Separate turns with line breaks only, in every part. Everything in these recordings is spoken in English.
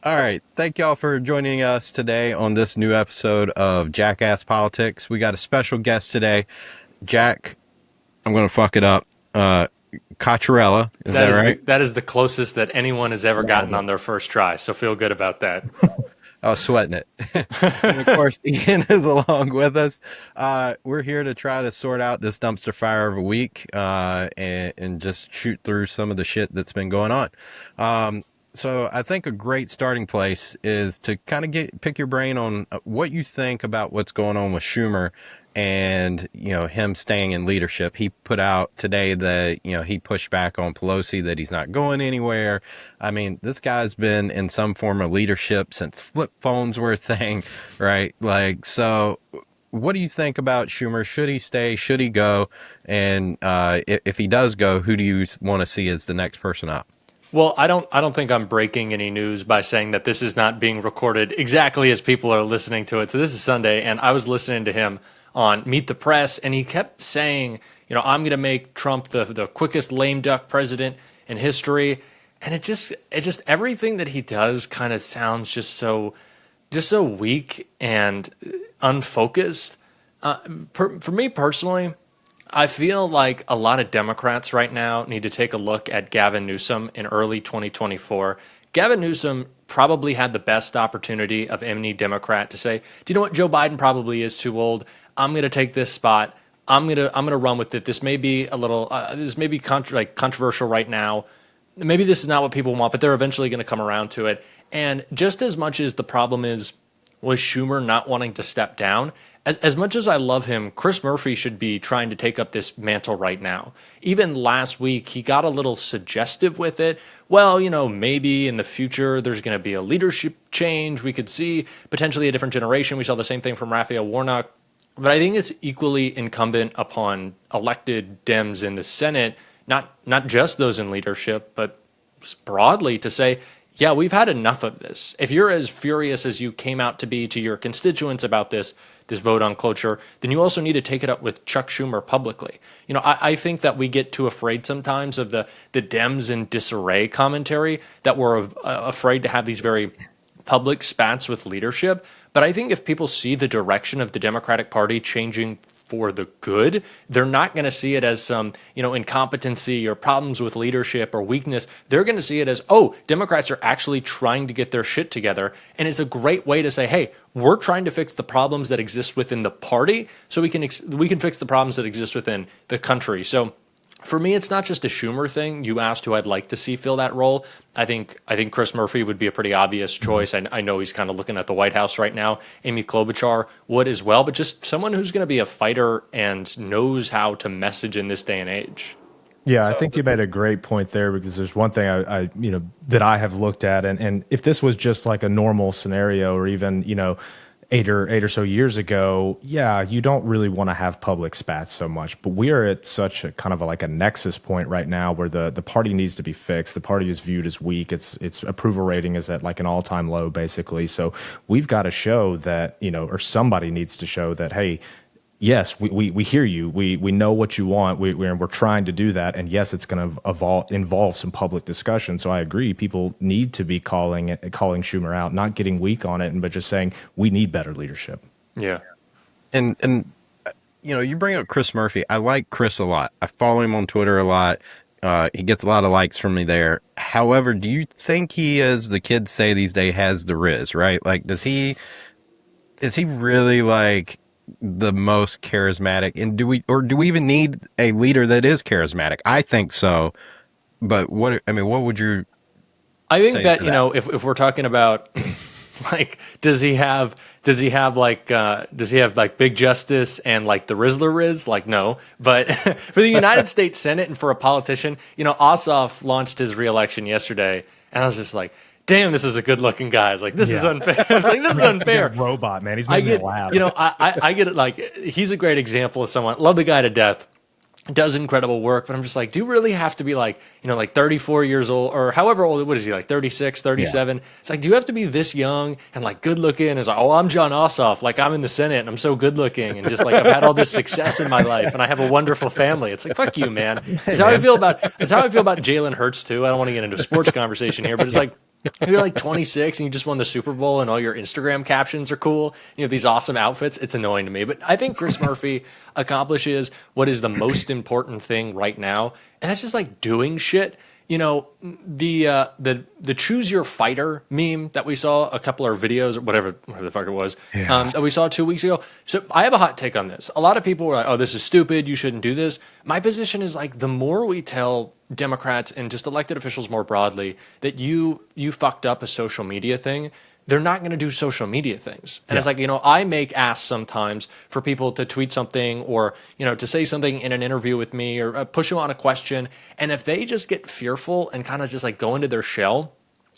All right. Thank y'all for joining us today on this new episode of Jackass Politics. We got a special guest today, Jack. I'm going to fuck it up. Cocchiarella. Is that right?
That is the closest that anyone has ever gotten on their first try. So feel good about that.
I was sweating it. And of course, Ian is along with us. We're here to try to sort out this dumpster fire of a week and just shoot through some of the shit that's been going on. So I think a great starting place is to kind of pick your brain on what you think about what's going on with Schumer and, him staying in leadership. He put out today that, he pushed back on Pelosi that he's not going anywhere. I mean, this guy's been in some form of leadership since flip phones were a thing, right? So what do you think about Schumer? Should he stay? Should he go? And if he does go, who do you want to see as the next person up?
Well, I don't think I'm breaking any news by saying that this is not being recorded exactly as people are listening to it. So this is Sunday, and I was listening to him on Meet the Press, and he kept saying, I'm going to make Trump the quickest lame duck president in history. And it just everything that he does kind of sounds just so weak and unfocused. For me personally, I feel like a lot of Democrats right now need to take a look at Gavin Newsom in early 2024. Gavin Newsom probably had the best opportunity of any Democrat to say, do you know what? Joe Biden probably is too old. I'm going to take this spot. I'm going to run with it. This may be a little, this may be controversial right now. Maybe this is not what people want, but they're eventually going to come around to it. And just as much as the problem was Schumer not wanting to step down, as much as I love him, Chris Murphy should be trying to take up this mantle right now. Even last week, he got a little suggestive with it. Well, maybe in the future there's going to be a leadership change. We could see potentially a different generation. We saw the same thing from Raphael Warnock. But I think it's equally incumbent upon elected Dems in the Senate, not just those in leadership, but broadly to say, yeah, we've had enough of this. If you're as furious as you came out to be to your constituents about this vote on cloture, then you also need to take it up with Chuck Schumer publicly. I think that we get too afraid sometimes of the Dems in disarray commentary, that we're afraid to have these very public spats with leadership. But I think if people see the direction of the Democratic Party changing for the good, they're not going to see it as some, incompetency or problems with leadership or weakness. They're going to see it as, oh, Democrats are actually trying to get their shit together. And it's a great way to say, hey, we're trying to fix the problems that exist within the party so we can fix the problems that exist within the country. So for me, it's not just a Schumer thing. You asked who I'd like to see fill that role. I think Chris Murphy would be a pretty obvious choice. I know he's kind of looking at the White House right now. Amy Klobuchar would as well, but just someone who's going to be a fighter and knows how to message in this day and age.
Yeah, I think you made a great point there, because there's one thing I that I have looked at, and if this was just like a normal scenario, or even eight or so years ago, yeah, you don't really want to have public spats so much. But we are at such a kind of like a nexus point right now where the party needs to be fixed. The party is viewed as weak. Its approval rating is at like an all-time low, basically. So we've got to show that, or somebody needs to show that, hey, yes, we hear you. We know what you want. We're trying to do that. And yes, it's going to involve some public discussion. So I agree. People need to be calling Schumer out, not getting weak on it, but just saying we need better leadership.
Yeah.
And you bring up Chris Murphy. I like Chris a lot. I follow him on Twitter a lot. He gets a lot of likes from me there. However, do you think he, as the kids say these days, has the rizz, right? Like, is he really like the most charismatic? And do we even need a leader that is charismatic? I think so. But what would you
I think
say
that,
to that?
if we're talking about like, does he have like Big Justice and like the Rizzler Riz? Like, no. But for the United States Senate and for a politician, Ossoff launched his reelection yesterday, and I was just like, damn, this is a good looking guy. I was like, this is unfair. I was like, this is unfair.
Robot, man. He's making me laugh.
I get it. Like, he's a great example of someone. Love the guy to death. Does incredible work, but I'm just like, do you really have to be like, like 34 years old or however old? What is he, like 36, 37? Yeah. It's like, do you have to be this young and like good looking? It's like, oh, I'm John Ossoff. Like, I'm in the Senate and I'm so good looking and just like I've had all this success in my life and I have a wonderful family. It's like, fuck you, man. It's how I feel about Jalen Hurts too. I don't want to get into a sports conversation here, but it's like, If you're like 26 and you just won the Super Bowl and all your Instagram captions are cool, you have these awesome outfits, it's annoying to me. But I think Chris Murphy accomplishes what is the most important thing right now, and that's just like doing shit. You know, the choose your fighter meme that we saw, a couple of videos or whatever the fuck it was,
Yeah.
that we saw 2 weeks ago. So I have a hot take on this. A lot of people were like, "Oh, this is stupid. You shouldn't do this." My position is like, the more we tell Democrats and just elected officials more broadly that you fucked up a social media thing, they're not going to do social media things. And it's like, I make asks sometimes for people to tweet something or, to say something in an interview with me or push them on a question. And if they just get fearful and kind of just like go into their shell,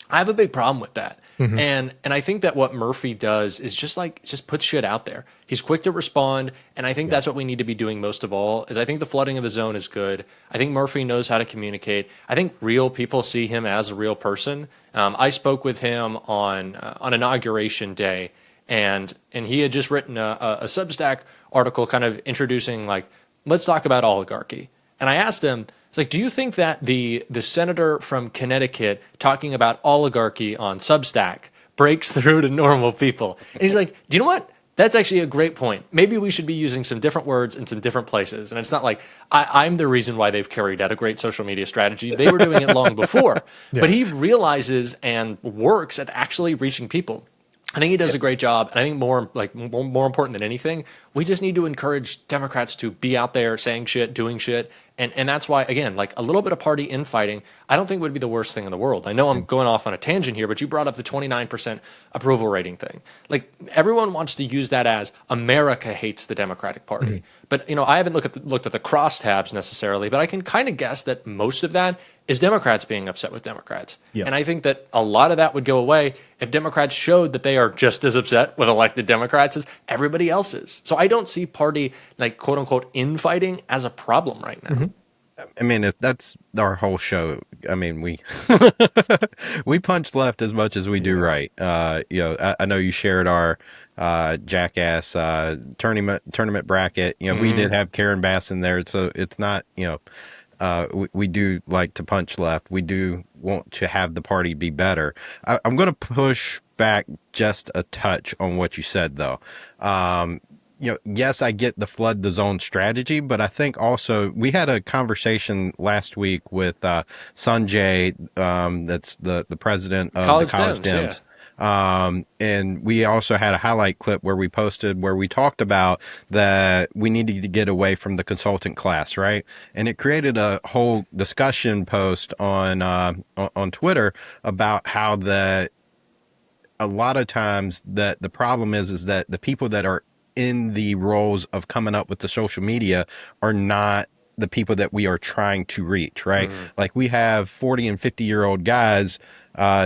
I have a big problem with that. And I think that what Murphy does is just put shit out there. He's quick to respond, and I think that's what we need to be doing most of all. Is I think the flooding of the zone is good. I think Murphy knows how to communicate. I think real people see him as a real person. I spoke with him on inauguration day, and he had just written a Substack article, kind of introducing like, let's talk about oligarchy. And I asked him, it's like, do you think that the senator from Connecticut talking about oligarchy on Substack breaks through to normal people? And he's like, do you know what? That's actually a great point. Maybe we should be using some different words in some different places. And it's not like I'm the reason why they've carried out a great social media strategy. They were doing it long before. But he realizes and works at actually reaching people. I think he does a great job, and I think more important than anything, we just need to encourage Democrats to be out there saying shit, doing shit, and that's why, again, like a little bit of party infighting, I don't think would be the worst thing in the world. I know I'm going off on a tangent here, but you brought up the 29% approval rating thing. Like, everyone wants to use that as America hates the Democratic Party, but I haven't looked at the crosstabs necessarily, but I can kind of guess that most of that is Democrats being upset with Democrats.
Yeah.
And I think that a lot of that would go away if Democrats showed that they are just as upset with elected Democrats as everybody else is. So I don't see party, like, quote unquote, infighting as a problem right now.
I mean, if that's our whole show, I mean, we we punch left as much as we do right. I know you shared our Jackass tournament bracket. We did have Karen Bass in there, so it's not, we do like to punch left. We do want to have the party be better. I'm going to push back just a touch on what you said, though. Yes, I get the flood the zone strategy, but I think also we had a conversation last week with Sanjay, that's the president of the College Dems. Yeah. And we also had a highlight clip where we talked about that we needed to get away from the consultant class, right? And it created a whole discussion post on Twitter about how a lot of times that the problem is that the people that are in the roles of coming up with the social media are not the people that we are trying to reach, right? Like, we have 40 and 50-year-old guys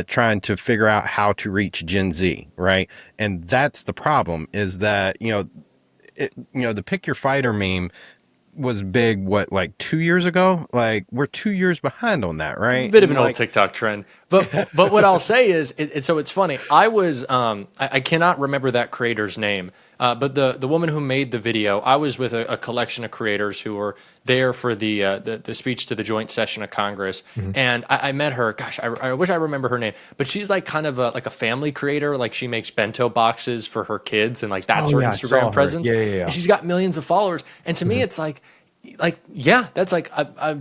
trying to figure out how to reach Gen Z, right? And that's the problem, is that, the pick your fighter meme was big, like 2 years ago? Like, we're 2 years behind on that, right?
Bit of an old TikTok trend. But what I'll say is, so it's funny. I was, I cannot remember that creator's name, but the woman who made the video, I was with a collection of creators who were there for the speech to the joint session of Congress. And I met her. Gosh, I wish I remember her name. But she's like kind of like a family creator. Like, she makes bento boxes for her kids, and like that's her Instagram presence.
Yeah.
She's got millions of followers. And to me, it's like, yeah, that's like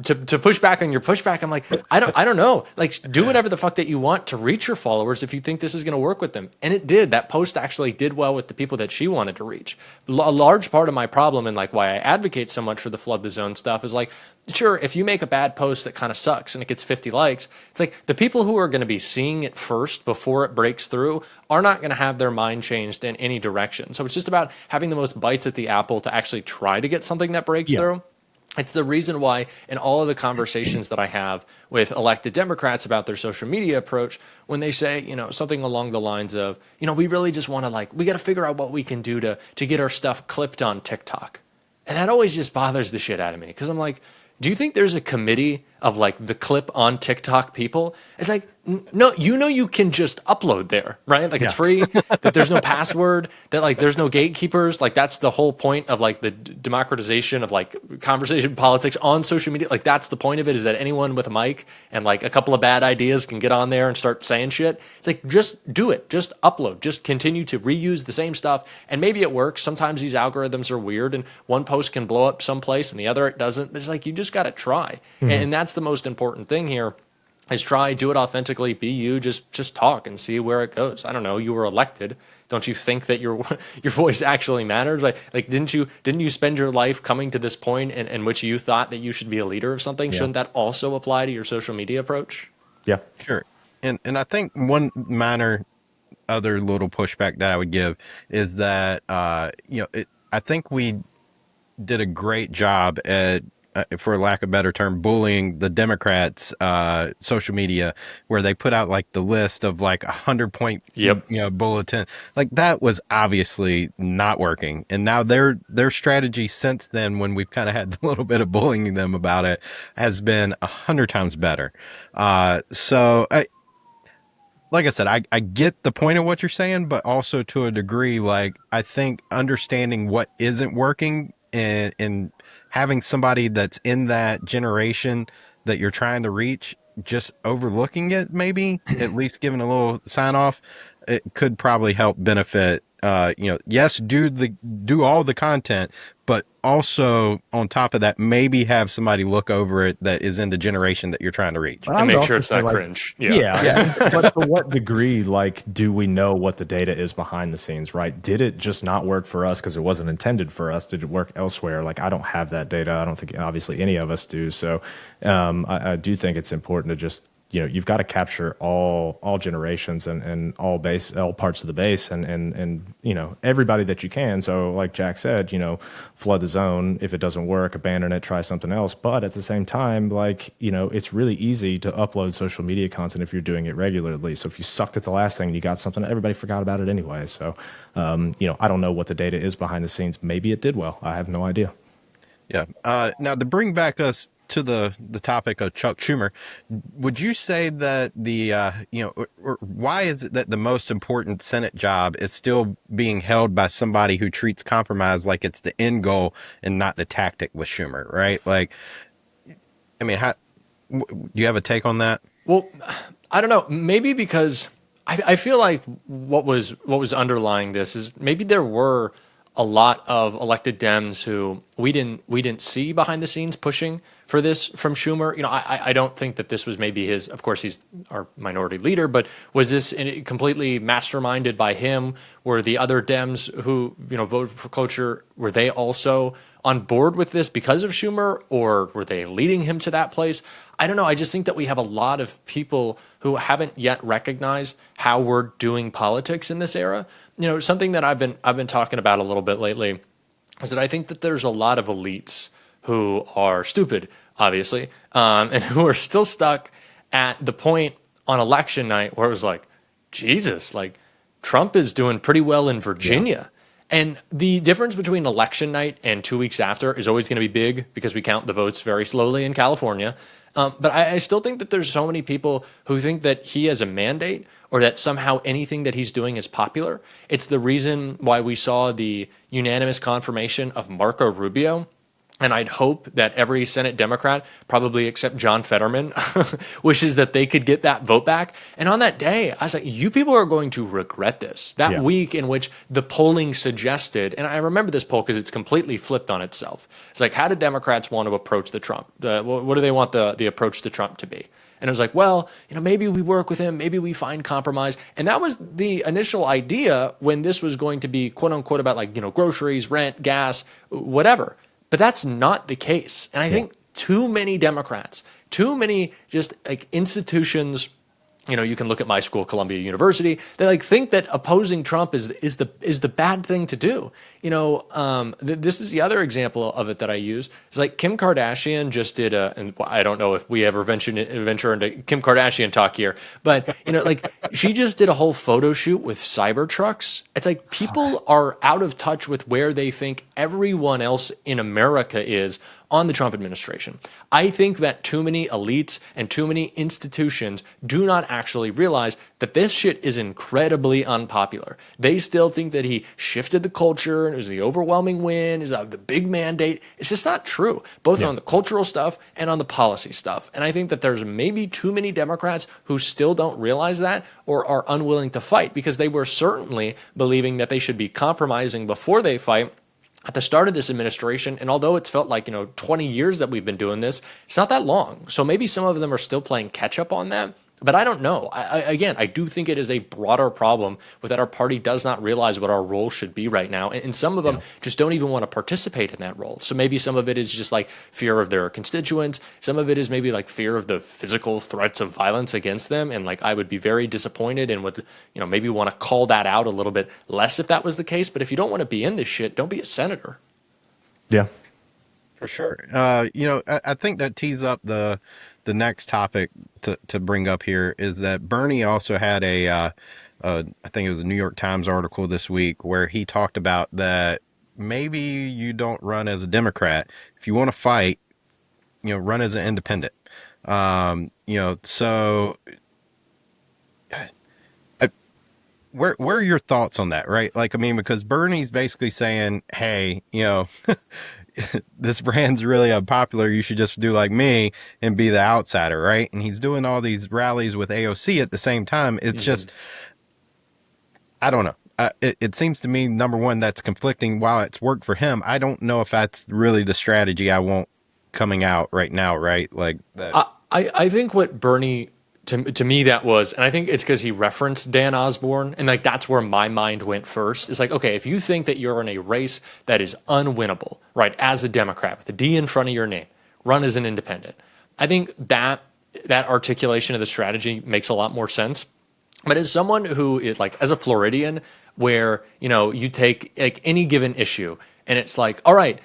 to push back on your pushback. I'm like, I don't know. Like, do whatever the fuck that you want to reach your followers if you think this is going to work with them. And it did. That post actually did well with the people that she wanted to reach. A large part of my problem, and like why I advocate so much for the flood the zone stuff, is like, sure, if you make a bad post that kind of sucks and it gets 50 likes, it's like the people who are going to be seeing it first before it breaks through are not going to have their mind changed in any direction. So it's just about having the most bites at the apple to actually try to get something that breaks through. It's the reason why in all of the conversations that I have with elected Democrats about their social media approach, when they say, something along the lines of, we really just want to, we got to figure out what we can do to get our stuff clipped on TikTok. And that always just bothers the shit out of me, because I'm like, do you think there's a committee of like the clip on TikTok people. It's like, no, you can just upload there, right? Like it's free, that there's no password, that like there's no gatekeepers. Like that's the whole point of like the democratization of like conversation politics on social media. Like that's the point of it, is that anyone with a mic and like a couple of bad ideas can get on there and start saying shit. It's like, just do it, just upload, just continue to reuse the same stuff. And maybe it works. Sometimes these algorithms are weird and one post can blow up someplace and the other it doesn't. But it's like, you just got to try. And that's the most important thing here, is try, do it authentically, be you, just talk and see where it goes. I don't know, you were elected. Don't you think that your voice actually matters? Like didn't you spend your life coming to this point in which you thought that you should be a leader of something? Shouldn't that also apply to your social media approach?
Yeah.
Sure. And I think one minor other little pushback that I would give is that I think we did a great job at, for lack of a better term, bullying the Democrats' social media, where they put out like the list of like 100-point bulletin. Like that was obviously not working. And now their strategy since then, when we've kind of had a little bit of bullying them about it, has been 100 times better. Like I said, I get the point of what you're saying, but also to a degree, like I think understanding what isn't working and having somebody that's in that generation that you're trying to reach, just overlooking it, maybe at least giving a little sign off, it could probably help benefit. Yes, do all the content, but also on top of that, maybe have somebody look over it that is in the generation that you're trying to reach,
and make sure it's not cringe.
But to what degree, like, do we know what the data is behind the scenes, right? Did it just not work for us because it wasn't intended for us? Did it work elsewhere? Like, I don't have that data. I don't think obviously any of us do. So I do think it's important to just, you've got to capture all generations and all parts of the base and everybody that you can. So like Jack said, flood the zone. If it doesn't work, abandon it, try something else. But at the same time, like, it's really easy to upload social media content if you're doing it regularly. So if you sucked at the last thing and you got something, everybody forgot about it anyway. So, I don't know what the data is behind the scenes. Maybe it did well. I have no idea.
Yeah. Now to bring back us to the topic of Chuck Schumer, would you say that or why is it that the most important Senate job is still being held by somebody who treats compromise like it's the end goal and not the tactic with Schumer, right? Like, I mean, do you have a take on that?
Well, I don't know. Maybe because I feel like what was underlying this is maybe there were a lot of elected Dems who we didn't see behind the scenes pushing for this from Schumer. I don't think that this was maybe his, of course he's our minority leader, but was this completely masterminded by him? Were the other Dems who, voted for cloture, were they also on board with this because of Schumer, or were they leading him to that place? I don't know. I just think that we have a lot of people who haven't yet recognized how we're doing politics in this era. Something that I've been talking about a little bit lately is that I think that there's a lot of elites who are stupid, obviously, and who are still stuck at the point on election night where it was like, Jesus, like Trump is doing pretty well in Virginia. And the difference between election night and 2 weeks after is always going to be big because we count the votes very slowly in California. But I still think that there's so many people who think that he has a mandate or that somehow anything that he's doing is popular. It's the reason why we saw the unanimous confirmation of Marco Rubio. And I'd hope that every Senate Democrat, probably except John Fetterman, wishes that they could get that vote back. And on that day, I was like, you people are going to regret this. That week in which the polling suggested, and I remember this poll because it's completely flipped on itself. It's like, how do Democrats want to approach the Trump? What do they want the approach to Trump to be? And it was like, well, maybe we work with him, maybe we find compromise. And that was the initial idea when this was going to be quote unquote about like, groceries, rent, gas, whatever. But that's not the case. And I think too many Democrats, too many just like institutions, you can look at my school, Columbia University, they like think that opposing Trump is the bad thing to do. This is the other example of it that I use. It's like Kim Kardashian just did and I don't know if we ever venture into Kim Kardashian talk here, but like she just did a whole photo shoot with Cybertrucks. It's like people are out of touch with where they think everyone else in America is on the Trump administration. I think that too many elites and too many institutions do not actually realize that this shit is incredibly unpopular. They still think that he shifted the culture and it was the overwhelming win, is the big mandate. It's just not true, both on the cultural stuff and on the policy stuff. And I think that there's maybe too many Democrats who still don't realize that or are unwilling to fight, because they were certainly believing that they should be compromising before they fight at the start of this administration. And although it's felt like, 20 years that we've been doing this, it's not that long. So maybe some of them are still playing catch up on that. But I don't know. Again, I do think it is a broader problem with that our party does not realize what our role should be right now. And some of them just don't even want to participate in that role. So maybe some of it is just like fear of their constituents. Some of it is maybe like fear of the physical threats of violence against them. And like, I would be very disappointed and would, maybe want to call that out a little bit less if that was the case. But if you don't want to be in this shit, don't be a senator.
Yeah.
For sure. I think that tees up the next topic to bring up here is that Bernie also had I think it was a New York Times article this week where he talked about that maybe you don't run as a Democrat. If you want to fight, run as an independent. So where are your thoughts on that, right? Like, I mean, because Bernie's basically saying, hey, this brand's really unpopular. You should just do like me and be the outsider, right? And he's doing all these rallies with AOC at the same time. It's just, I don't know. It seems to me, number one, that's conflicting. While it's worked for him, I don't know if that's really the strategy I want coming out right now, right? Like that.
I think what Bernie, to me, that was, and I think it's because he referenced Dan Osborne, and like that's where my mind went first. It's like, okay, if you think that you're in a race that is unwinnable, right, as a Democrat with a D in front of your name, run as an independent. I think that articulation of the strategy makes a lot more sense. But as someone who is like, as a Floridian, where you take like any given issue, and it's like, all right,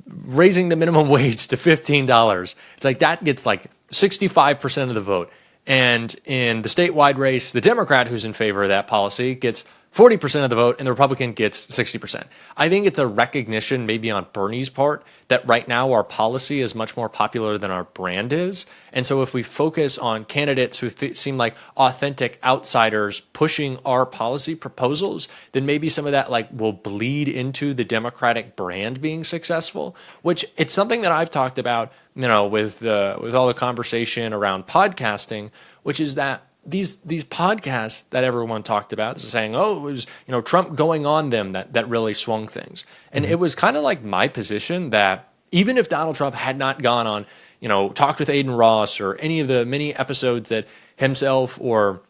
raising the minimum wage to $15, it's like that gets like 65% of the vote. And in the statewide race, the Democrat who's in favor of that policy gets 40% of the vote and the Republican gets 60%. I think it's a recognition maybe on Bernie's part that right now our policy is much more popular than our brand is. And so if we focus on candidates who seem like authentic outsiders pushing our policy proposals, then maybe some of that like will bleed into the Democratic brand being successful, which it's something that I've talked about, with all the conversation around podcasting, which is that these podcasts that everyone talked about saying, oh, it was, Trump going on them that really swung things. And it was kind of like my position that even if Donald Trump had not gone on, talked with Aiden Ross or any of the many episodes that himself or,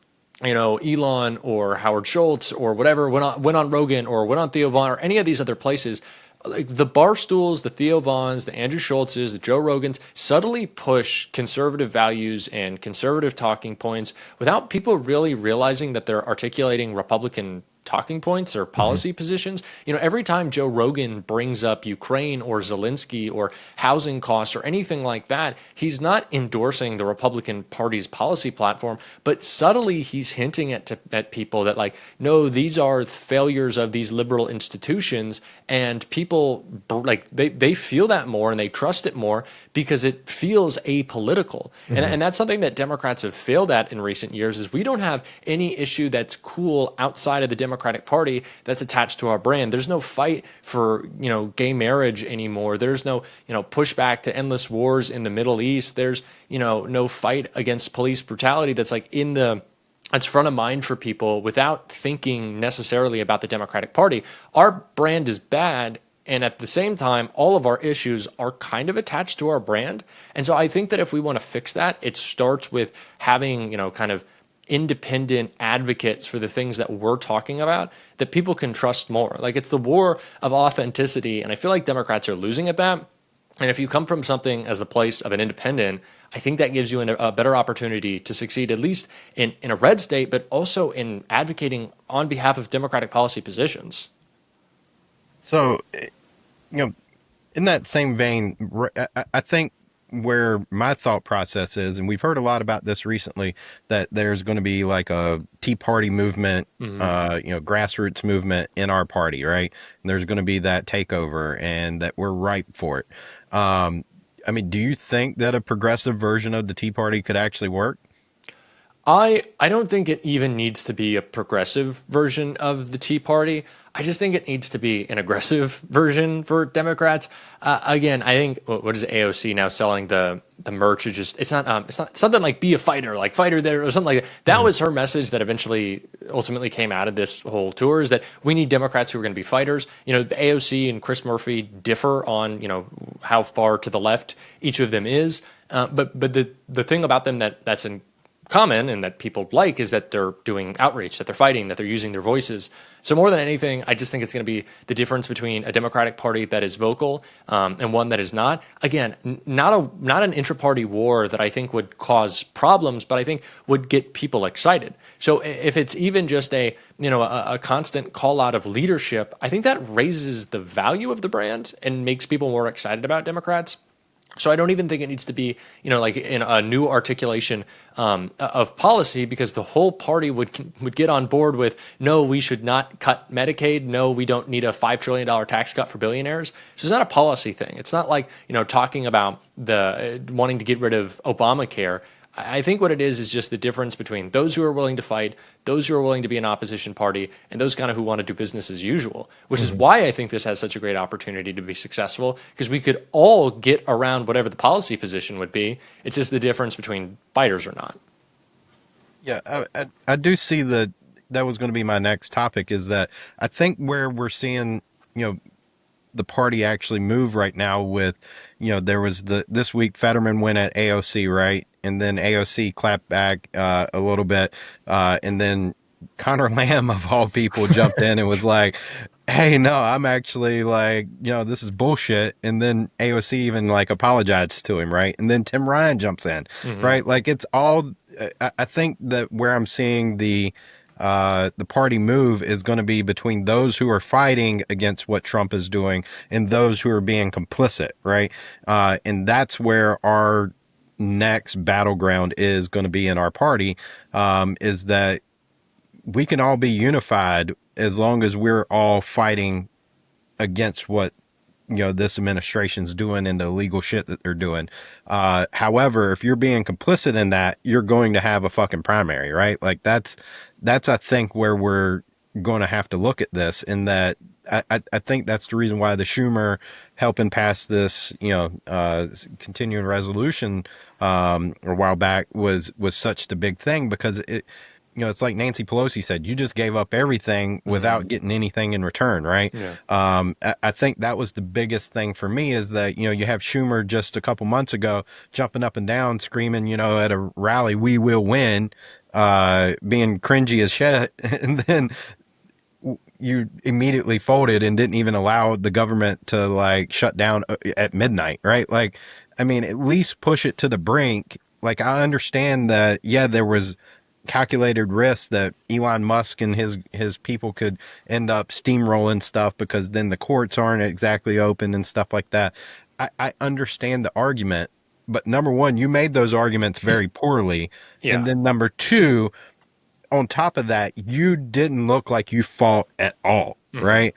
Elon or Howard Schultz or whatever went on Rogan or went on Theo Vaughn or any of these other places, like the Barstools, the Theo Vaughns, the Andrew Schultzes, the Joe Rogans subtly push conservative values and conservative talking points without people really realizing that they're articulating Republican talking points or policy positions. Every time Joe Rogan brings up Ukraine or Zelensky or housing costs or anything like that, he's not endorsing the Republican Party's policy platform, but subtly he's hinting at people that like, no, these are failures of these liberal institutions, and people like they feel that more and they trust it more because it feels apolitical. And that's something that Democrats have failed at in recent years is we don't have any issue that's cool outside of the Democratic Party that's attached to our brand. There's no fight for, gay marriage anymore. There's no, pushback to endless wars in the Middle East. There's, no fight against police brutality that's like it's front of mind for people without thinking necessarily about the Democratic Party. Our brand is bad, and at the same time, all of our issues are kind of attached to our brand. And so I think that if we want to fix that, it starts with having, kind of independent advocates for the things that we're talking about that people can trust more. Like it's the war of authenticity, and I feel like Democrats are losing at that. And if you come from something as the place of an independent, I think that gives you a better opportunity to succeed, at least in a red state, but also in advocating on behalf of Democratic policy positions.
So, in that same vein, I think where my thought process is, and we've heard a lot about this recently, that there's going to be like a Tea Party movement, grassroots movement in our party, right? And there's going to be that takeover and that we're ripe for it. I mean, do you think that a progressive version of the Tea Party could actually work?
I don't think it even needs to be a progressive version of the Tea Party. I just think it needs to be an aggressive version for Democrats. Again, I think what is AOC now selling the merch? It's not something like be a fighter, like fighter there or something like that. That was her message that eventually ultimately came out of this whole tour, is that we need Democrats who are going to be fighters. The AOC and Chris Murphy differ on how far to the left each of them is. But the thing about them that's in common and that people like is that they're doing outreach, that they're fighting, that they're using their voices. So more than anything, I just think it's going to be the difference between a Democratic Party that is vocal and one that is not. Again, not an intra-party war that I think would cause problems, but I think would get people excited. So if it's even just a constant call out of leadership, I think that raises the value of the brand and makes people more excited about Democrats. So I don't even think it needs to be, like in a new articulation of policy, because the whole party would get on board with, no, we should not cut Medicaid. No, we don't need a $5 trillion tax cut for billionaires. So it's not a policy thing. It's not like talking about the wanting to get rid of Obamacare. I think what it is just the difference between those who are willing to fight, those who are willing to be an opposition party, and those kind of who want to do business as usual, which is why I think this has such a great opportunity to be successful, because we could all get around whatever the policy position would be. It's just the difference between fighters or not.
Yeah, I do see that was going to be my next topic, is that I think where we're seeing, the party actually move right now with, there was this week Fetterman went at AOC, right? And then AOC clapped back a little bit. And then Connor Lamb, of all people, jumped in and was like, hey, no, I'm actually like, this is bullshit. And then AOC even like apologized to him, right? And then Tim Ryan jumps in, right? Like it's all, I think that where I'm seeing the party move is going to be between those who are fighting against what Trump is doing and those who are being complicit, right? And that's where our next battleground is going to be in our party, is that we can all be unified as long as we're all fighting against what this administration's doing and the illegal shit that they're doing. However, if you're being complicit in that, you're going to have a fucking primary, right? Like that's I think where we're going to have to look at this, in that I think that's the reason why the Schumer helping pass this, continuing resolution a while back was such the big thing, because it's like Nancy Pelosi said, you just gave up everything without getting anything in return, right?
Yeah.
I think that was the biggest thing for me, is that, you have Schumer just a couple months ago jumping up and down, screaming, at a rally, we will win, being cringy as shit. And then you immediately folded and didn't even allow the government to like shut down at midnight, right? Like, I mean, at least push it to the brink. Like, I understand that, yeah, there was calculated risk that Elon Musk and his people could end up steamrolling stuff, because then the courts aren't exactly open and stuff like that. I understand the argument, but number one, you made those arguments very poorly.
Yeah.
And then number two, on top of that, you didn't look like you fought at all, right?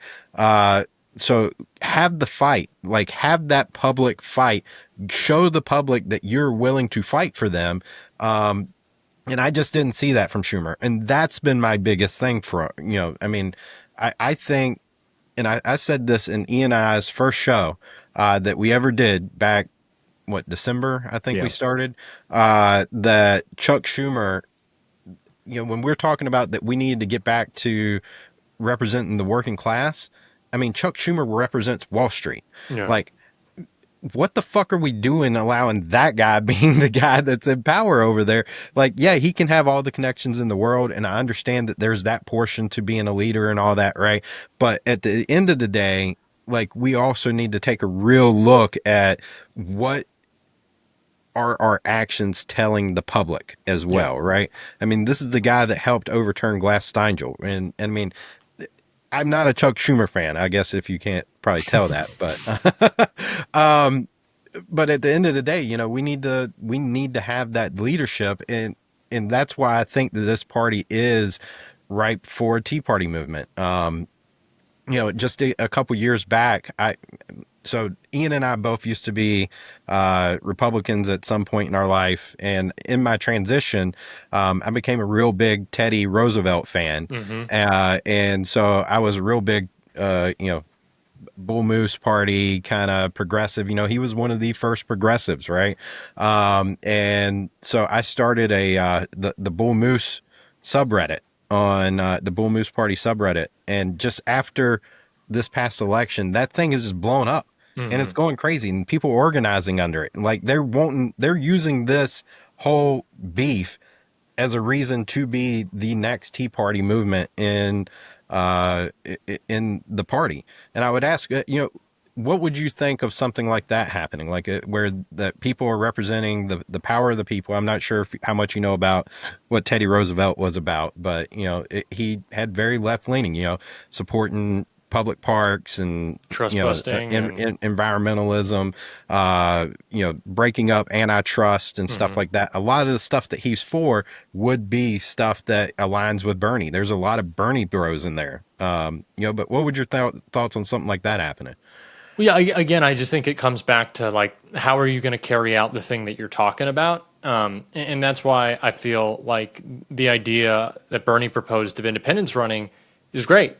So have the fight, like have that public fight, show the public that you're willing to fight for them. And I just didn't see that from Schumer. And that's been my biggest thing for, I mean, I think, and I said this in Ian and I's first show that we ever did back, December, I think we started, that Chuck Schumer, when we're talking about that we need to get back to representing the working class, I mean, Chuck Schumer represents Wall Street.
Yeah.
Like, what the fuck are we doing allowing that guy being the guy that's in power over there? Like, yeah, he can have all the connections in the world, and I understand that there's that portion to being a leader and all that, right? But at the end of the day, like, we also need to take a real look at what are our actions telling the public as well, right? I mean, this is the guy that helped overturn Glass-Steagall, and I mean, I'm not a Chuck Schumer fan, I guess, if you can't probably tell that, but at the end of the day, we need to have that leadership, and that's why I think that this party is ripe for a Tea Party movement. Just a couple years back, so Ian and I both used to be Republicans at some point in our life, and in my transition, I became a real big Teddy Roosevelt fan,
Mm-hmm.
and so I was a real big, Bull Moose Party kind of progressive. He was one of the first progressives, right? And so I started the Bull Moose subreddit on the Bull Moose Party subreddit, and just after this past election, that thing is just blown up. And
Mm-hmm.
it's going crazy, and people are organizing under it. Like they're using this whole beef as a reason to be the next Tea Party movement in the party. And I would ask, what would you think of something like that happening, like where that people are representing the power of the people? I'm not sure how much you know about what Teddy Roosevelt was about, but he had very left leaning, supporting public parks and
Trust busting and
environmentalism, breaking up antitrust and stuff
mm-hmm.
like that. A lot of the stuff that he's for would be stuff that aligns with Bernie. There's a lot of Bernie bros in there. But what would your thoughts on something like that happening?
Well, yeah, again, I just think it comes back to like, how are you going to carry out the thing that you're talking about? And that's why I feel like the idea that Bernie proposed of independents running is great.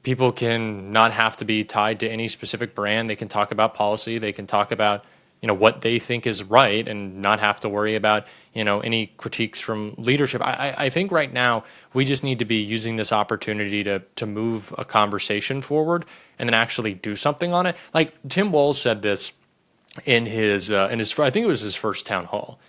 People can not have to be tied to any specific brand. They can talk about policy. They can talk about, what they think is right and not have to worry about, any critiques from leadership. I think right now we just need to be using this opportunity to move a conversation forward and then actually do something on it. Like Tim Walz said this in his I think it was his first town hall,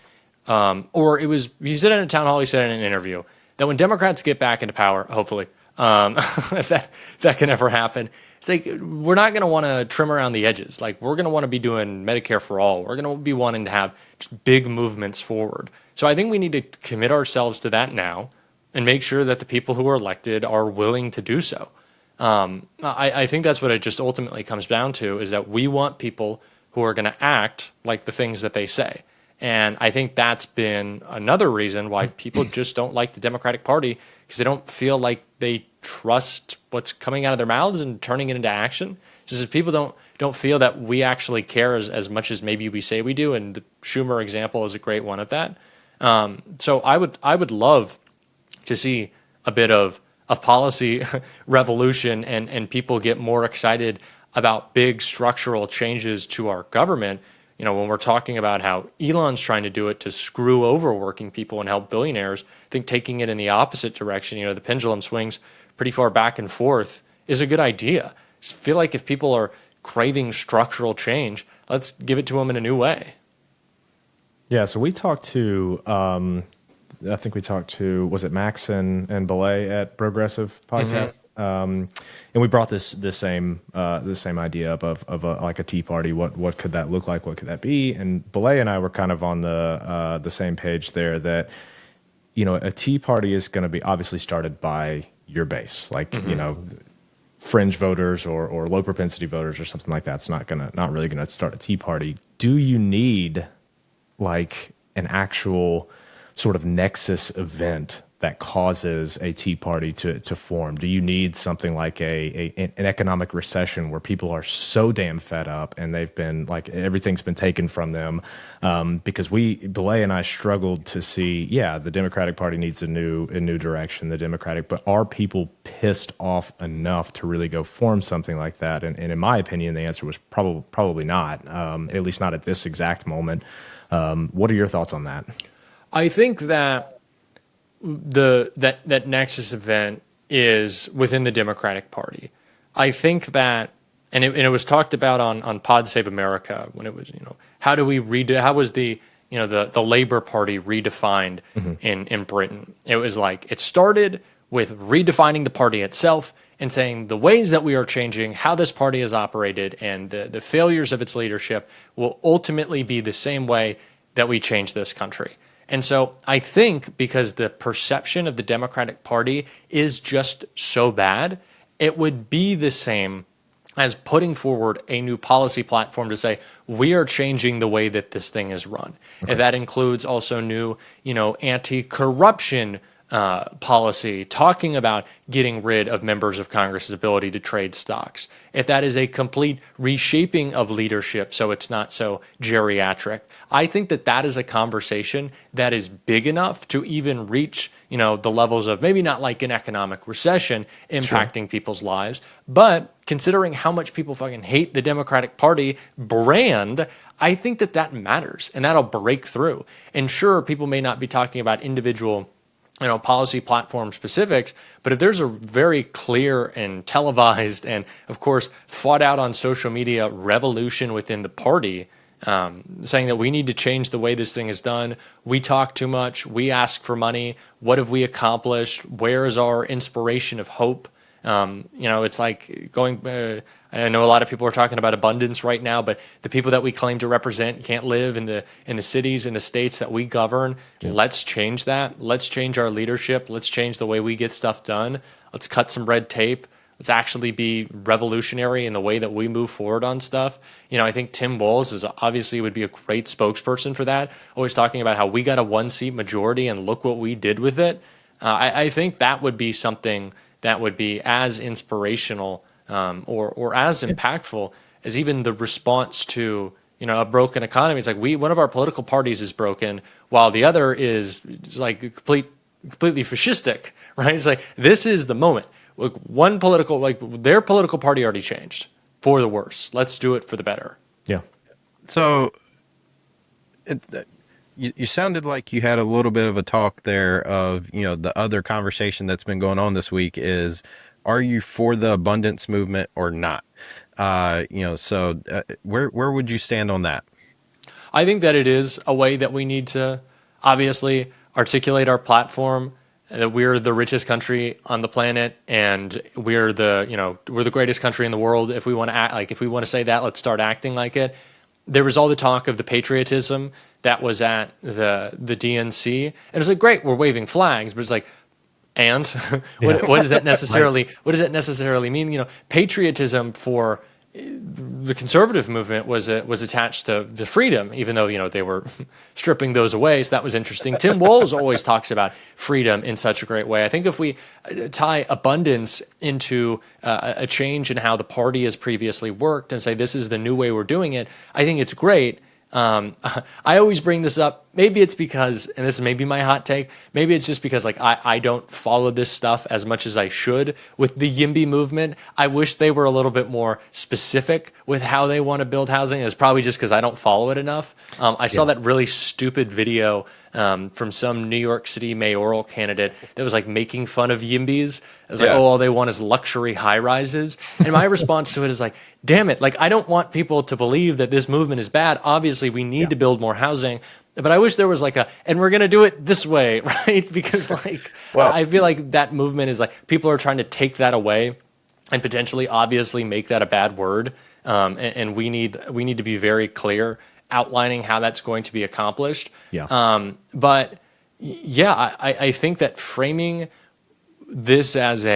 or he said it in a town hall. He said it in an interview that when Democrats get back into power, hopefully, if that can ever happen, it's like we're not going to want to trim around the edges. Like we're going to want to be doing Medicare for all. We're going to be wanting to have just big movements forward. So I think we need to commit ourselves to that now and make sure that the people who are elected are willing to do so. I think that's what it just ultimately comes down to, is that we want people who are going to act like the things that they say. And I think that's been another reason why people just don't like the Democratic Party, because they don't feel like they trust what's coming out of their mouths and turning it into action. Just as people don't feel that we actually care as much as maybe we say we do. And the Schumer example is a great one of that. So I would love to see a bit of policy revolution and people get more excited about big structural changes to our government. When we're talking about how Elon's trying to do it to screw over working people and help billionaires, I think taking it in the opposite direction, the pendulum swings pretty far back and forth, is a good idea. I just feel like if people are craving structural change, let's give it to them in a new way.
Yeah, so we talked to, I think we talked to, was it Max and Belay at Progressive Podcast? Mm-hmm. And we brought this same idea up of like a Tea Party. What could that look like? What could that be? And Belay and I were kind of on the same page there, that a Tea Party is going to be obviously started by your base, like fringe voters or low propensity voters or something like that. It's not really gonna start a Tea Party. Do you need like an actual sort of nexus event that causes a Tea Party to form? Do you need something like an economic recession where people are so damn fed up and they've been like everything's been taken from them? Because Belay and I struggled to see, the Democratic Party needs a new direction, but are people pissed off enough to really go form something like that? And in my opinion, the answer was probably not, at least not at this exact moment. What are your thoughts on that?
I think that that Nexus event is within the Democratic Party. I think that, and it was talked about on Pod Save America when it was, how was the Labour Party redefined in Britain? It was like, it started with redefining the party itself and saying the ways that we are changing how this party is operated and the failures of its leadership will ultimately be the same way that we change this country. And so I think because the perception of the Democratic Party is just so bad, it would be the same as putting forward a new policy platform to say, we are changing the way that this thing is run. Okay. If that includes also new, anti-corruption policy, talking about getting rid of members of Congress's ability to trade stocks, if that is a complete reshaping of leadership so it's not so geriatric, I think that that is a conversation that is big enough to even reach, the levels of maybe not like an economic recession impacting people's lives, but considering how much people fucking hate the Democratic Party brand, I think that that matters and that'll break through. And sure, people may not be talking about individual policy platform specifics, but if there's a very clear and televised and, of course, fought out on social media revolution within the party, saying that we need to change the way this thing is done, we talk too much, we ask for money, what have we accomplished, where is our inspiration of hope? It's like going. I know a lot of people are talking about abundance right now, but the people that we claim to represent can't live in the cities, in the states that we govern. Yeah. Let's change that. Let's change our leadership. Let's change the way we get stuff done. Let's cut some red tape. Let's actually be revolutionary in the way that we move forward on stuff. I think Tim Walz would be a great spokesperson for that. Always talking about how we got a 1-seat majority and look what we did with it. I think that would be something that would be as inspirational or as impactful as even the response to a broken economy. It's like one of our political parties is broken while the other is like completely fascistic, right? It's like this is the moment. Look, their political party already changed for the worse. Let's do it for the better.
Yeah.
So you sounded like you had a little bit of a talk there of, the other conversation that's been going on this week is, are you for the abundance movement or not? Where would you stand on that?
I think that it is a way that we need to obviously articulate our platform, that we're the richest country on the planet and we're the greatest country in the world. If we want to act if we want to say that, let's start acting like it. There was all the talk of the patriotism that was at the DNC. And it was like, great, we're waving flags, but it's like, and what does that necessarily what does that necessarily mean? Patriotism for the conservative movement was attached to freedom, even though they were stripping those away. So that was interesting. Tim Walz always talks about freedom in such a great way. I think if we tie abundance into a change in how the party has previously worked and say this is the new way we're doing it, I think it's great. I always bring this up. Maybe it's because, and this is maybe my hot take, maybe it's just because I don't follow this stuff as much as I should with the YIMBY movement. I wish they were a little bit more specific with how they want to build housing. It's probably just because I don't follow it enough. I saw that really stupid video from some New York City mayoral candidate that was making fun of YIMBYs. It was all they want is luxury high rises. And my response to it is damn it. I don't want people to believe that this movement is bad. Obviously, we need to build more housing. But I wish there was and we're going to do it this way, right? Because I feel like that movement is people are trying to take that away and potentially obviously make that a bad word. And we need to be very clear outlining how that's going to be accomplished.
Yeah.
But yeah, I think that framing this as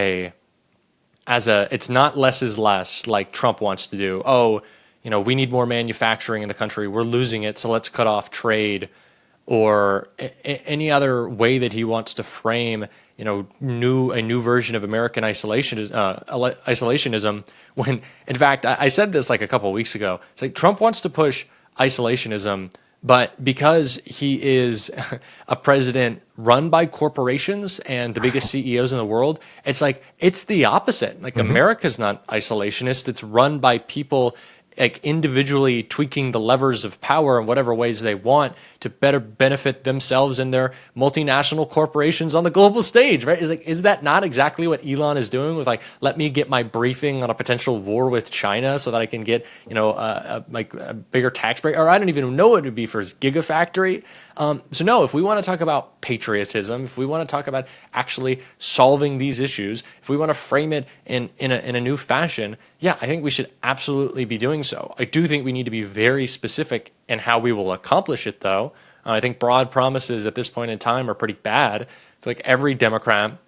it's not less is less like Trump wants to do. We need more manufacturing in the country. We're losing it, so let's cut off trade, or any other way that he wants to frame, a new version of American isolationism. When, in fact, I said this a couple of weeks ago. It's Trump wants to push isolationism, but because he is a president run by corporations and the biggest CEOs in the world, it's the opposite. America's not isolationist. It's run by people individually tweaking the levers of power in whatever ways they want to better benefit themselves and their multinational corporations on the global stage, right? Is that not exactly what Elon is doing with let me get my briefing on a potential war with China so that I can get, a bigger tax break, or I don't even know what it would be for his gigafactory. So no, if we want to talk about patriotism, if we want to talk about actually solving these issues, if we want to frame it in a new fashion, yeah, I think we should absolutely be doing so. I do think we need to be very specific in how we will accomplish it, though. I think broad promises at this point in time are pretty bad. I feel like every Democrat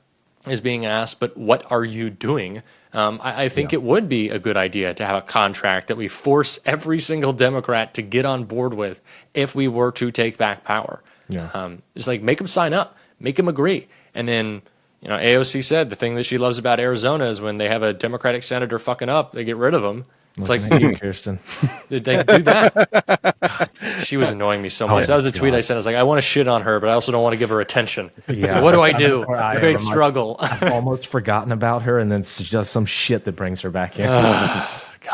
is being asked, but what are you doing? I think it would be a good idea to have a contract that we force every single Democrat to get on board with if we were to take back power.
Yeah.
It's make them sign up, make them agree. And then, AOC said the thing that she loves about Arizona is when they have a Democratic senator fucking up, they get rid of him. It's like,
Kirsten.
did they do that? God, she was annoying me so much. That was a tweet I sent. I was like, I want to shit on her, but I also don't want to give her attention.
Yeah.
So what do I do?
I
The great
am.
struggle.
I've almost forgotten about her, and then it's just some shit that brings her back in.
God,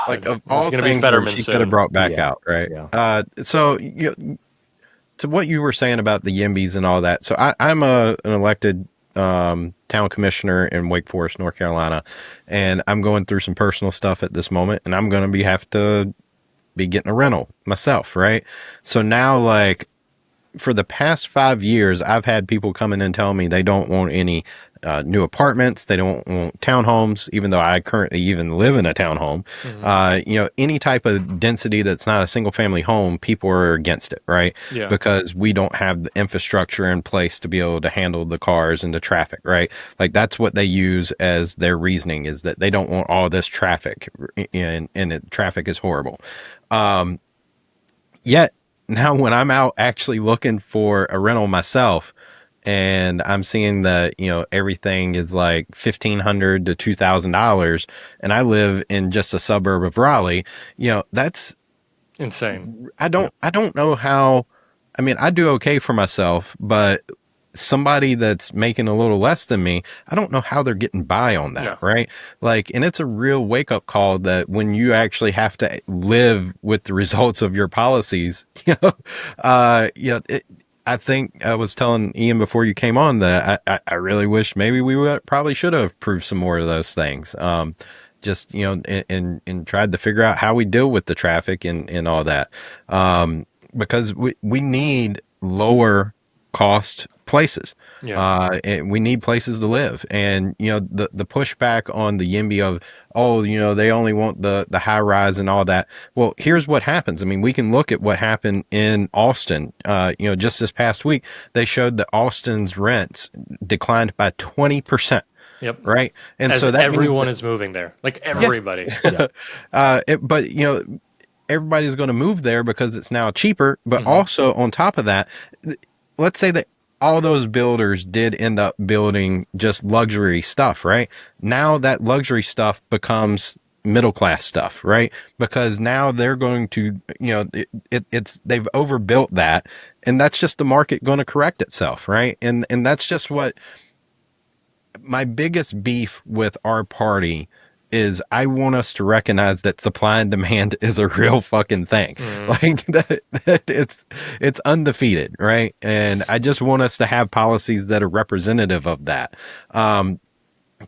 Like of
it's
all
going to be
things
Fetterman
she
soon.
could have brought back
Yeah.
out, right?
Yeah.
So to what you were saying about the YIMBYs and all that. So I'm an elected town commissioner in Wake Forest, North Carolina, and I'm going through some personal stuff at this moment, and I'm going to have to be getting a rental myself, right? So now, like, for the past 5 years, I've had people come in and tell me they don't want any new apartments. They don't want townhomes, even though I currently even live in a townhome. Any type of density that's not a single family home, people are against it, right?
Yeah.
Because we don't have the infrastructure in place to be able to handle the cars and the traffic, right? Like that's what they use as their reasoning, is that they don't want all this traffic, and traffic is horrible. Yet now when I'm out actually looking for a rental myself, and I'm seeing that, everything is like $1,500 to $2,000, and I live in just a suburb of Raleigh, that's
Insane.
I don't know how. I mean, I do okay for myself, but somebody that's making a little less than me, I don't know how they're getting by on that,
No.
right? Like, and it's a real wake up call that when you actually have to live with the results of your policies, I think I was telling Ian before you came on that I really wish maybe we probably should have approved some more of those things. Just, and tried to figure out how we deal with the traffic and all that. Because we need lower cost places.
Yeah.
And we need places to live. And, the pushback on the YIMBY of, they only want the high rise and all that. Well, here's what happens. I mean, we can look at what happened in Austin. Just this past week, they showed that Austin's rents declined by 20%.
Yep.
Right. And
As
so that
everyone is moving there, like everybody.
Yeah. But everybody's going to move there because it's now cheaper. But also on top of that, let's say that all those builders did end up building just luxury stuff, right? Now that luxury stuff becomes middle class stuff, right? Because now they're going to, they've overbuilt that, and that's just the market going to correct itself, right? And that's just what my biggest beef with our party is. I want us to recognize that supply and demand is a real fucking thing. Like that it's undefeated, right? And I just want us to have policies that are representative of that.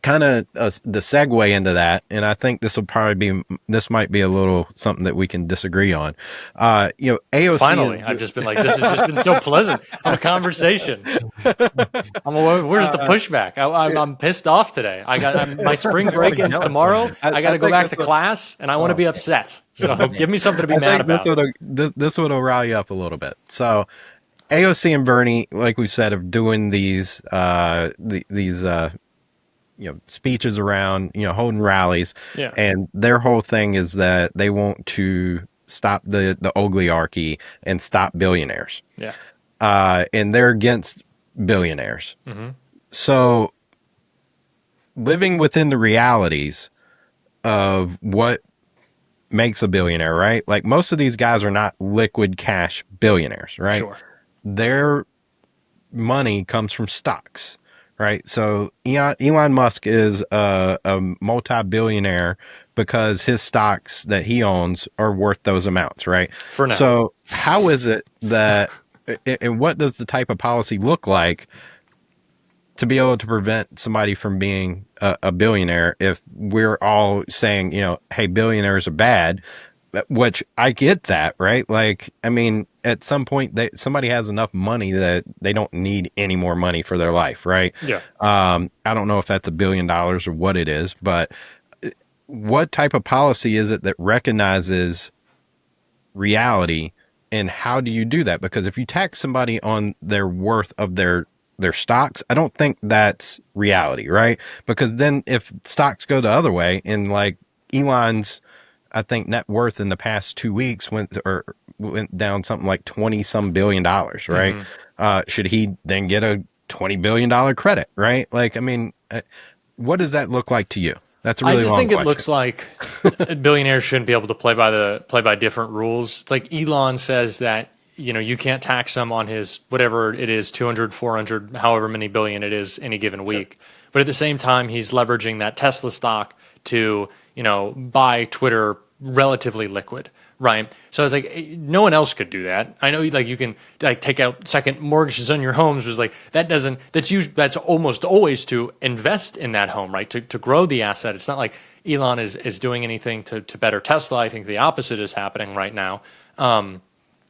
Kind of the segue into that, and I think this might be a little something that we can disagree on. AOC.
Finally, I've just been like, this has just been so pleasant of a conversation. Where's the pushback? I'm pissed off today. My spring break ends tomorrow. I got to go back to class, and I want to be upset. So give me something to be mad about.
This would rile you up a little bit. So AOC and Bernie, like we said, are doing these speeches around, holding rallies.
Yeah.
And their whole thing is that they want to stop the oligarchy and stop billionaires.
Yeah.
And they're against billionaires. So living within the realities of what makes a billionaire, right? Like most of these guys are not liquid cash billionaires, right?
Sure.
Their money comes from stocks. Right. So Elon Musk is a multi-billionaire because his stocks that he owns are worth those amounts. Right.
For now.
So how is it that, and what does the type of policy look like to be able to prevent somebody from being a billionaire if we're all saying, hey, billionaires are bad, which I get that. Right. Like, I mean, at some point somebody has enough money that they don't need any more money for their life. Right.
Yeah.
I don't know if that's $1 billion or what it is, but what type of policy is it that recognizes reality, and how do you do that? Because if you tax somebody on their worth of their stocks, I don't think that's reality. Right. Because then if stocks go the other way, and like Elon's, I think net worth in the past 2 weeks went down something like 20 some $billion, right? Should he then get a $20 billion credit, right? Like, I mean, what does that look like to you? That's a
I
really
just
long
think it
question.
looks like billionaires shouldn't be able to play by different rules. It's like Elon says that, you can't tax him on his whatever it is, 200, 400, however many billion it is any given week. But at the same time, he's leveraging that Tesla stock to, buy Twitter relatively liquid, right? So I was like, no one else could do that. I know, like, you can like take out second mortgages on your homes, was like that's almost always to invest in that home, right? To grow the asset. It's not like Elon is doing anything to better Tesla. I think the opposite is happening right now.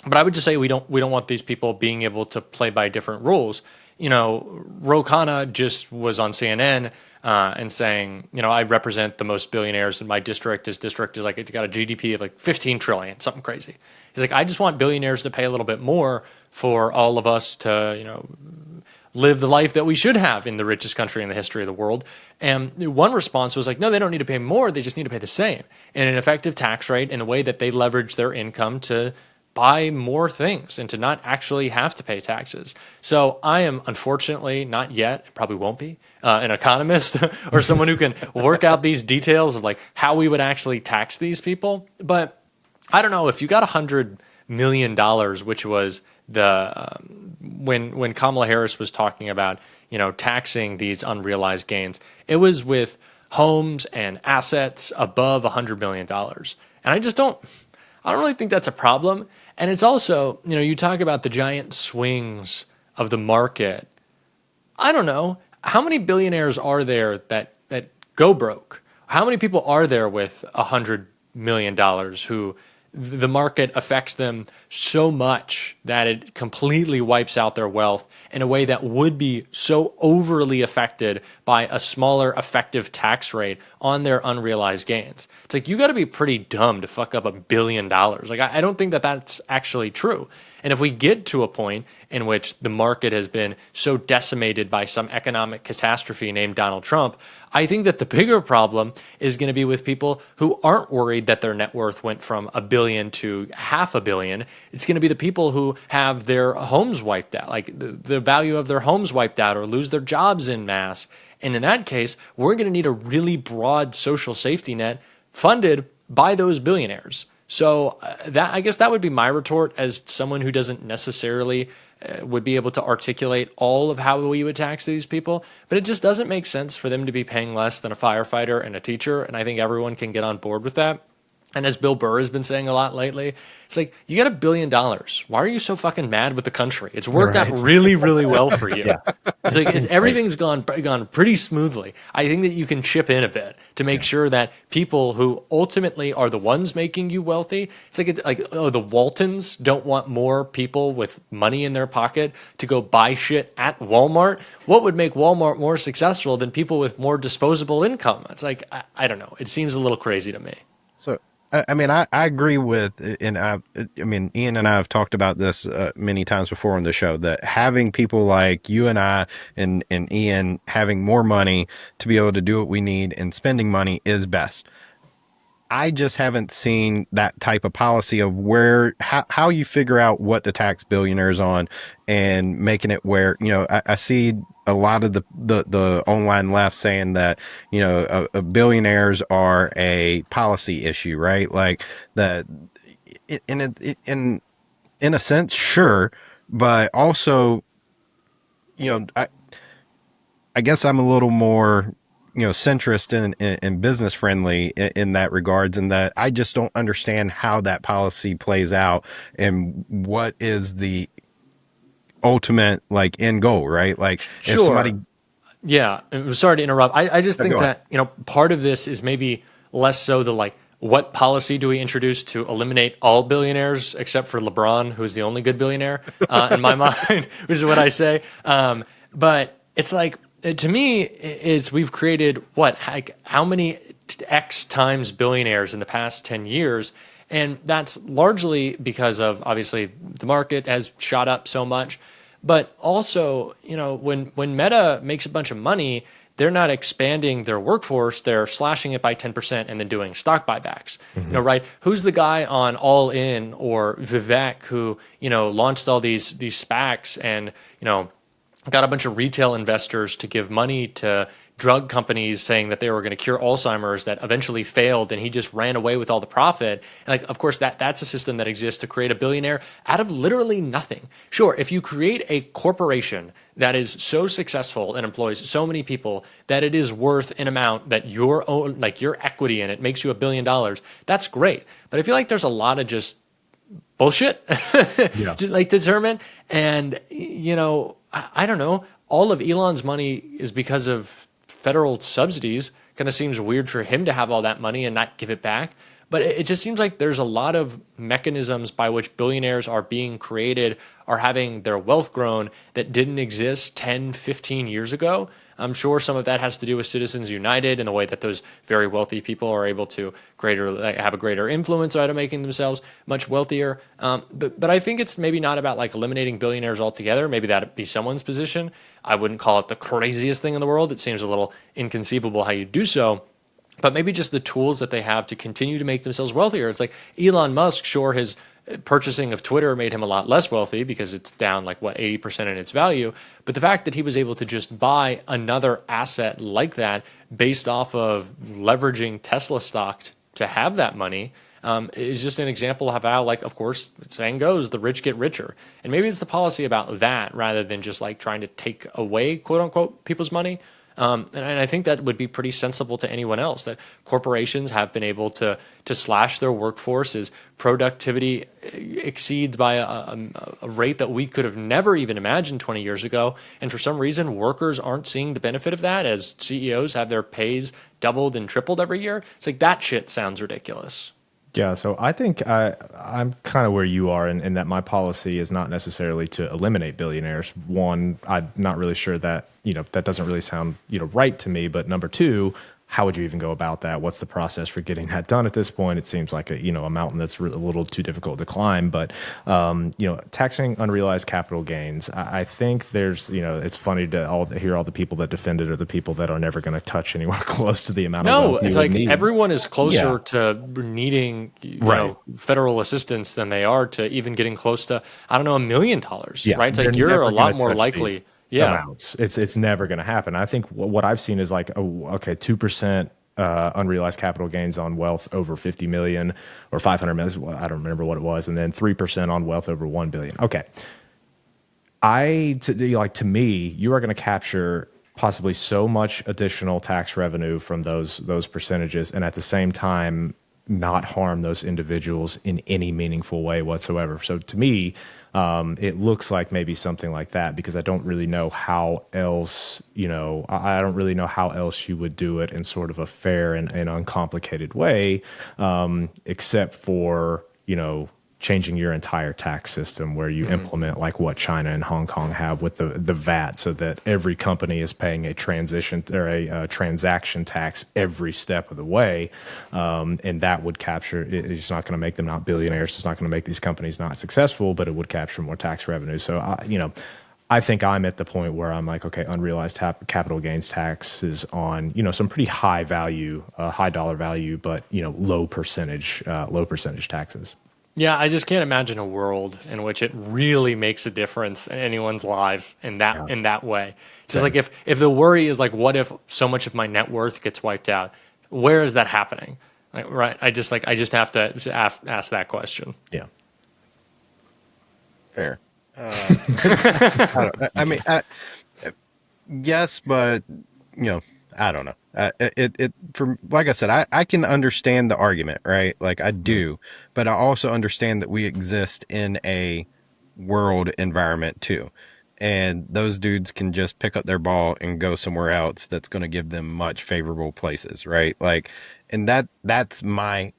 But I would just say we don't want these people being able to play by different rules. Ro Khanna just was on CNN and saying, I represent the most billionaires in my district. His district is like, it's got a GDP of like 15 trillion, something crazy. He's like, I just want billionaires to pay a little bit more for all of us to, live the life that we should have in the richest country in the history of the world. And one response was like, no, they don't need to pay more. They just need to pay the same. And an effective tax rate in a way that they leverage their income to buy more things and to not actually have to pay taxes. So I am unfortunately not yet, probably won't be, an economist or someone who can work out these details of like how we would actually tax these people. But I don't know, if you got $100 million, which was the when Kamala Harris was talking about taxing these unrealized gains, it was with homes and assets above $100 million, and I don't really think that's a problem. And it's also, you talk about the giant swings of the market. I don't know. How many billionaires are there that go broke? How many people are there with $100 million who the market affects them so much that it completely wipes out their wealth in a way that would be so overly affected by a smaller effective tax rate on their unrealized gains? It's like, you got to be pretty dumb to fuck up $1 billion. Like, I don't think that that's actually true. And if we get to a point in which the market has been so decimated by some economic catastrophe named Donald Trump, I think that the bigger problem is going to be with people who aren't worried that their net worth went from $1 billion to $500 million. It's going to be the people who have their homes wiped out, like the value of their homes wiped out, or lose their jobs en masse. And in that case, we're going to need a really broad social safety net funded by those billionaires. So I guess that would be my retort as someone who doesn't necessarily would be able to articulate all of how we would tax these people. But it just doesn't make sense for them to be paying less than a firefighter and a teacher. And I think everyone can get on board with that. And as Bill Burr has been saying a lot lately, it's like, you got $1 billion. Why are you so fucking mad with the country? It's worked out really, really well for you. Yeah. It's like everything's gone pretty smoothly. I think that you can chip in a bit to make sure that people who ultimately are the ones making you wealthy, it's like the Waltons don't want more people with money in their pocket to go buy shit at Walmart. What would make Walmart more successful than people with more disposable income? It's like, I don't know. It seems a little crazy to me.
So, I mean, I agree with, and Ian and I have talked about this many times before on the show, that having people like you and I and Ian having more money to be able to do what we need and spending money is best. I just haven't seen that type of policy of how you figure out what to tax billionaires on and making it where, I see a lot of the online left saying that, billionaires are a policy issue, right? Like that in a sense, sure. But also, I guess I'm a little more, centrist and business friendly in that regards, and that I just don't understand how that policy plays out and what is the ultimate like end goal, right? Like,
sure.
If somebody,
yeah, I'm sorry to interrupt. I just think that, part of this is maybe less so the like, what policy do we introduce to eliminate all billionaires except for LeBron, who's the only good billionaire in my mind, which is what I say. But it's like, to me, it's we've created how many X times billionaires in the past 10 years. And that's largely because of, obviously, the market has shot up so much. But also, when Meta makes a bunch of money, they're not expanding their workforce. They're slashing it by 10% and then doing stock buybacks. Mm-hmm. Right? Who's the guy on All In or Vivek who, launched all these SPACs and, got a bunch of retail investors to give money to drug companies saying that they were going to cure Alzheimer's that eventually failed, and he just ran away with all the profit. And like, of course, that's a system that exists to create a billionaire out of literally nothing. Sure, if you create a corporation that is so successful and employs so many people that it is worth an amount that your own, like your equity in it makes you $1 billion, that's great. But I feel like there's a lot of just bullshit to like determine. And, you know, I don't know. All of Elon's money is because of federal subsidies. Kind of seems weird for him to have all that money and not give it back. But it just seems like there's a lot of mechanisms by which billionaires are being created, are having their wealth grown that didn't exist 10, 15 years ago. I'm sure some of that has to do with Citizens United and the way that those very wealthy people are able to have a greater influence out of making themselves much wealthier. But I think it's maybe not about like eliminating billionaires altogether. Maybe that'd be someone's position. I wouldn't call it the craziest thing in the world. It seems a little inconceivable how you do so. But maybe just the tools that they have to continue to make themselves wealthier. It's like Elon Musk, sure, his purchasing of Twitter made him a lot less wealthy because it's down like, 80% in its value. But the fact that he was able to just buy another asset like that based off of leveraging Tesla stock to have that money is just an example of how, like, of course, the saying goes, the rich get richer. And maybe it's the policy about that rather than just like trying to take away, quote unquote, people's money. And I think that would be pretty sensible to anyone else, that corporations have been able to slash their workforce as productivity exceeds by a rate that we could have never even imagined 20 years ago. And for some reason, workers aren't seeing the benefit of that as CEOs have their pays doubled and tripled every year. It's like that shit sounds ridiculous.
Yeah, so I think I'm kind of where you are in that my policy is not necessarily to eliminate billionaires. One, I'm not really sure that, that doesn't really sound, right to me. But number two, how would you even go about that? What's the process for getting that done at this point? It seems like a mountain that's a little too difficult to climb. But taxing unrealized capital gains, I think there's it's funny to hear all the people that defend it are the people that are never going to touch anywhere close to the amount.
No,
of
it's like everyone is closer to needing federal assistance than they are to even getting close to $1 million. Right? It's like you're a lot more likely.
Amounts. It's never going to happen. I think what I've seen is like, 2% unrealized capital gains on wealth over 50 million or 500 million. I don't remember what it was. And then 3% on wealth over 1 billion. Okay. To me, you are going to capture possibly so much additional tax revenue from those percentages. And at the same time, not harm those individuals in any meaningful way whatsoever. So to me, it looks like maybe something like that, because I don't really know how else, I don't really know how else you would do it in sort of a fair and uncomplicated way, except for, changing your entire tax system where you implement like what China and Hong Kong have with the VAT, so that every company is paying a transition or a transaction tax every step of the way. And that would capture, it's not going to make them not billionaires. It's not going to make these companies not successful, but it would capture more tax revenue. So, I think I'm at the point where I'm like, okay, unrealized capital gains tax is on, some pretty high value, high dollar value, but, low percentage taxes.
Yeah, I just can't imagine a world in which it really makes a difference in anyone's life in that way. It's just like if the worry is like, what if so much of my net worth gets wiped out? Where is that happening? Like, right? I just have to ask that question.
Yeah.
Fair. I mean, yes, but I don't know. From like I said, I can understand the argument, right? Like I do, but I also understand that we exist in a world environment too, and those dudes can just pick up their ball and go somewhere else that's going to give them much favorable places, right? Like, and that's my.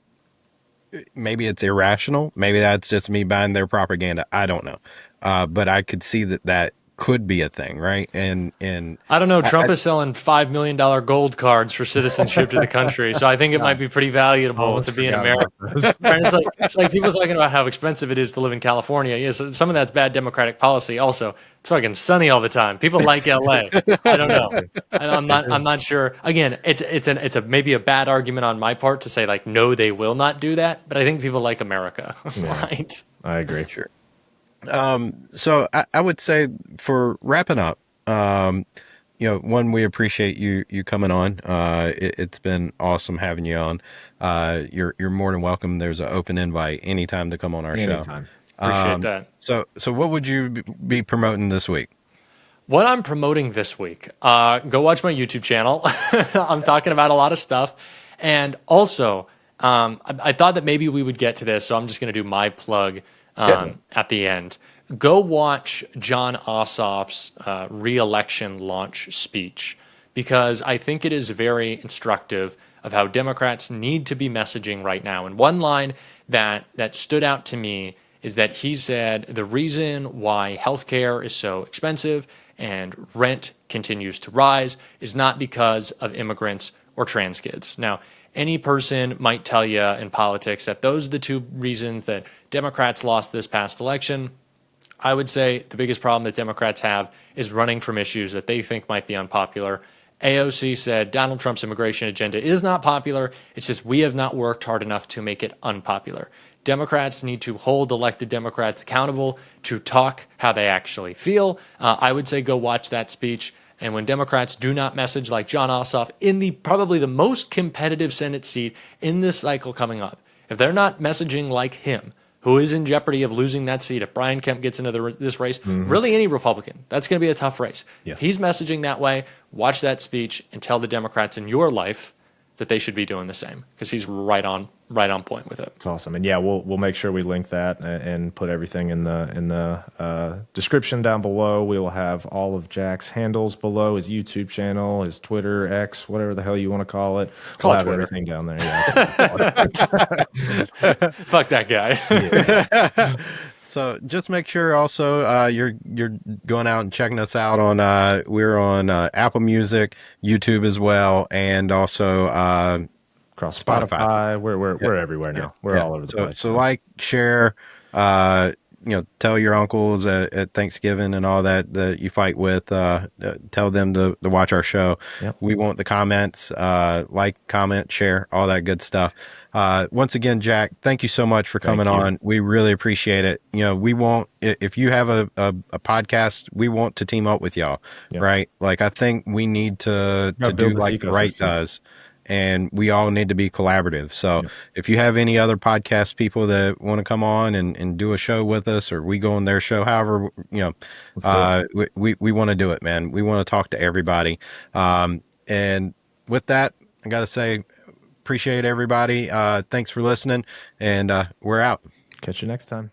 Maybe it's irrational. Maybe that's just me buying their propaganda. I don't know, but I could see that could be a thing, right? And
I don't know. Trump is selling $5 million gold cards for citizenship to the country, so I think it might be pretty valuable to be in America. It's like people talking about how expensive it is to live in California. Yes, some of that's bad democratic policy. Also, it's fucking sunny all the time. People like LA. I don't know. I'm not sure. Again, it's maybe a bad argument on my part to say like no, they will not do that. But I think people like America, right?
I agree.
Sure. So I would say, for wrapping up, One, we appreciate you coming on. It's been awesome having you on. You're more than welcome. There's an open invite anytime to come on our show.
Anytime.
Appreciate that.
So what would you be promoting this week?
What I'm promoting this week, go watch my YouTube channel. I'm talking about a lot of stuff. And also, I thought that maybe we would get to this, so I'm just going to do my plug at the end. Go watch John Ossoff's re-election launch speech, because I think it is very instructive of how Democrats need to be messaging right now. And one line that stood out to me is that he said the reason why healthcare is so expensive and rent continues to rise is not because of immigrants or trans kids. Now, any person might tell you in politics that those are the two reasons that Democrats lost this past election. I would say the biggest problem that Democrats have is running from issues that they think might be unpopular. AOC said Donald Trump's immigration agenda is not popular. It's just we have not worked hard enough to make it unpopular. Democrats need to hold elected Democrats accountable to talk how they actually feel. I would say go watch that speech. And when Democrats do not message like John Ossoff in the probably the most competitive Senate seat in this cycle coming up, if they're not messaging like him, who is in jeopardy of losing that seat if Brian Kemp gets into this race, really any Republican, that's going to be a tough race.
Yes.
If he's messaging that way, watch that speech and tell the Democrats in your life that they should be doing the same, because he's right on point with it.
It's awesome, and yeah, we'll make sure we link that and put everything in the description down below. We will have all of Jack's handles below, his YouTube channel, his Twitter, X, whatever the hell you want to call it.
Call
we'll
it
have
Twitter.
everything down there. Yeah.
Fuck that guy.
So just make sure also you're going out and checking us out on we're on Apple Music, YouTube as well, and also
Across
Spotify.
Spotify, we're everywhere now. We're all over the place.
So like, share, tell your uncles at Thanksgiving and all that you fight with. Tell them to watch our show.
Yep.
We want the comments, like, comment, share, all that good stuff. Once again, Jack, thank you so much for coming on. We really appreciate it. We want, if you have a podcast, we want to team up with y'all, right? Like, I think we need to do like Right does. And we all need to be collaborative. So if you have any other podcast people that want to come on and do a show with us, or we go on their show, however, we want to do it, man. We want to talk to everybody. And with that, I got to say, appreciate everybody. Thanks for listening, and we're out.
Catch you next time.